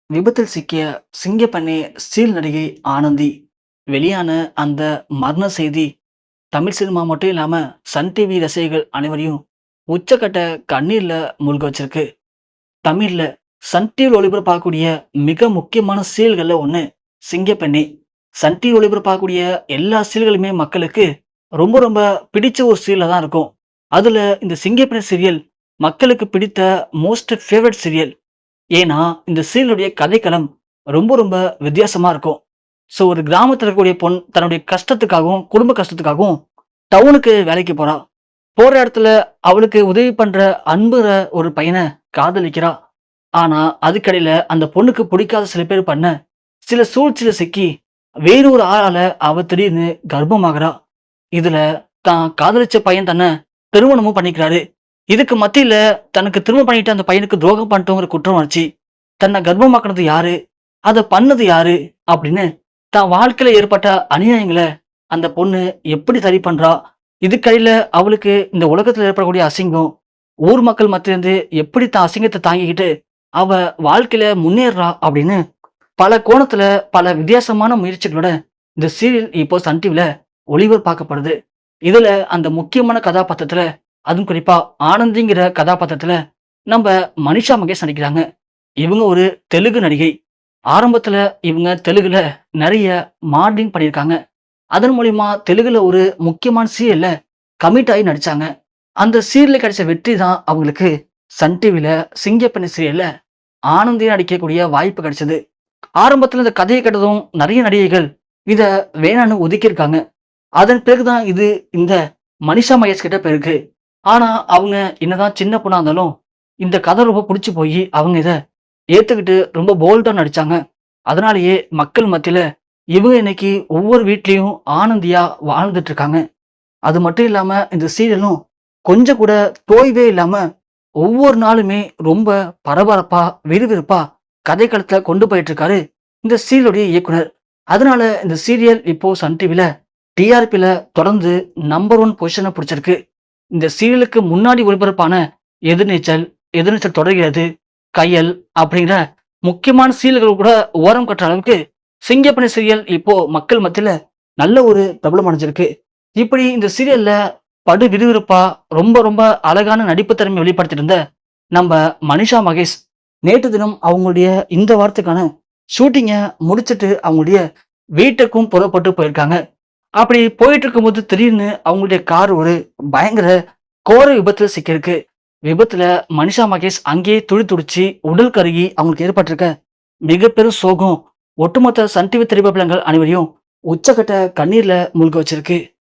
விபத்தில் சிக்கிய சிங்கப்பெண்ணே ஸ்டீல் நடிகை ஆனந்தி வெளியான அந்த மரண செய்தி தமிழ் சினிமா மட்டும் இல்லாம சன் டிவி ரசிகர்கள் அனைவரையும் உச்சக்கட்ட கண்ணீர்ல மூழ்க வச்சிருக்கு. தமிழ்ல சன் டிவியில் ஒளிபரப்பாகக்கூடிய மிக முக்கியமான சீரியல்கள்ல ஒண்ணு சிங்கப்பெண்ணே. சன் டிவி ஒளிபரப்பாகக்கூடிய எல்லா சீரியல்களுமே மக்களுக்கு ரொம்ப ரொம்ப பிடிச்ச ஒரு சீரியலா தான் இருக்கும். அதுல இந்த சிங்கப்பெண்ணே சீரியல் மக்களுக்கு பிடித்த மோஸ்ட் ஃபேவரட் சீரியல். ஏன்னா, இந்த சீரியலுடைய கதைக்களம் ரொம்ப ரொம்ப வித்தியாசமா இருக்கும். ஸோ ஒரு கிராமத்துல இருக்கக்கூடிய பொண் தன்னுடைய கஷ்டத்துக்காகவும், குடும்ப கஷ்டத்துக்காகவும் டவுனுக்கு வேலைக்கு போறா. போற இடத்துல அவளுக்கு உதவி பண்ற அன்புற ஒரு பையன காதலிக்கிறா. ஆனா, அதுக்கிடையில அந்த பொண்ணுக்கு பிடிக்காத சில பேர் பண்ண சில சூழ்ச்சியில சிக்கி வேறு ஒரு ஆளால அவ திடீர்னு கர்ப்பமாகறா. இதுல தான் காதலிச்ச பையன் தன்னை திருமணமும் பண்ணிக்கிறாரு. இதுக்கு மத்தியில தனக்கு திருமணம் பண்ணிட்டு அந்த பையனுக்கு துரோகம் பண்ணிட்டோங்கிற குற்றம் உணர்ச்சி, தன்னை கர்ப்பமாக்குனது யாரு? அத பண்ணது யாரு? அப்படின்னு தான் வாழ்க்கையில ஏற்பட்ட அநியாயங்கள அந்த பொண்ணு எப்படி சரி பண்றா? இதுக்கிடையில அவளுக்கு இந்த உலகத்துல ஏற்படக்கூடிய அசிங்கம், ஊர் மக்கள் மத்தியிலிருந்து எப்படி தான் அசிங்கத்த தாங்கிக்கிட்டு அவ வாழ்க்கையில முன்னேறுறா? அப்படின்னு பல கோணத்துல பல வித்தியாசமான முயற்சிகளோட இந்த சீரியல் இப்போ சன் டிவில ஒளிபரப்பாக்கப்படுது. இதுல அந்த முக்கியமான கதாபாத்திரத்துல அதுவும் குறிப்பா ஆனந்திங்கிற கதாபாத்திரத்துல நம்ம மனிஷா மகேஷ் நடிக்கிறாங்க. இவங்க ஒரு தெலுங்கு நடிகை. ஆரம்பத்துல இவங்க தெலுங்குல நிறைய மாடலிங் பண்ணியிருக்காங்க. அதன் மூலியமா தெலுங்குல ஒரு முக்கியமான சீரியல்ல கமிட் ஆகி நடிச்சாங்க. அந்த சீரியல்ல கிடைச்ச வெற்றி தான் அவங்களுக்கு சன் டிவில சிங்கப்பெண்ணே சீரியல்ல ஆனந்தியா நடிக்கக்கூடிய வாய்ப்பு கிடைச்சது. ஆரம்பத்துல இந்த கதையை கேட்டதும் நிறைய நடிகைகள் இத வேணான்னு ஒதுக்கியிருக்காங்க. அதன் பிறகுதான் இது இந்த மனிஷா மகேஷ் கிட்ட போயிருக்கு. ஆனா, அவங்க என்னதான் சின்ன பொண்ணா இருந்தாலும், இந்த கதை ரொம்ப புடிச்சு போயி, அவங்க இத ஏத்துக்கிட்டு ரொம்ப போல்டா நடிச்சாங்க. அதனாலேயே மக்கள் மத்தியில இவங்க இன்னைக்கு ஒவ்வொரு வீட்லயும் ஆனந்தியா வாழ்ந்துட்டு இருக்காங்க. அது மட்டும் இல்லாம இந்த சீரியலும் கொஞ்சம் கூட தோய்வே இல்லாம ஒவ்வொரு நாளுமே ரொம்ப பரபரப்பா, விறுவிறுப்பா கதைக்களத்த கொண்டு போயிட்டு இருக்காரு இந்த சீரியலுடைய இயக்குனர். அதனால இந்த சீரியல் இப்போ சன் டிவில டிஆர்பில தொடர்ந்து நம்பர் 1 பொசிஷன புடிச்சிருக்கு. இந்த சீரியலுக்கு முன்னாடி ஒளிபரப்பான எதிர்நீச்சல், எதிர்நீச்சல் தொடர்கிறது, கயல் அப்படிங்கிற முக்கியமான சீரியல்கள் கூட ஓரம் கட்டுற அளவுக்கு சிங்கப்பெண்ணே சீரியல் இப்போ மக்கள் மத்தியில நல்ல ஒரு பிரபலம் அடைஞ்சிருக்கு. இப்படி இந்த சீரியல்ல படு விறுவிறுப்பா ரொம்ப ரொம்ப அழகான நடிப்பு திறமை வெளிப்படுத்திட்டு இருந்த நம்ம மனிஷா மகேஷ் நேற்று தினம் அவங்களுடைய இந்த வாரத்துக்கான ஷூட்டிங்க முடிச்சிட்டு அவங்களுடைய வீட்டுக்கும் புறப்பட்டு போயிருக்காங்க. அப்படி போயிட்டு இருக்கும்போது திடீர்னு அவங்களுடைய கார் ஒரு பயங்கர கோர விபத்துல சிக்கியிருக்கு. விபத்துல மனிஷா மகேஷ் அங்கேயே துடி துடிச்சு உடல் கருகி அவங்களுக்கு ஏற்பட்டிருக்க மிகப்பெரும் சோகம் ஒட்டுமொத்த சன் டிவி திரைப்படங்கள் அனைவரையும் உச்சக்கட்ட கண்ணீர்ல மூழ்க வச்சிருக்கு.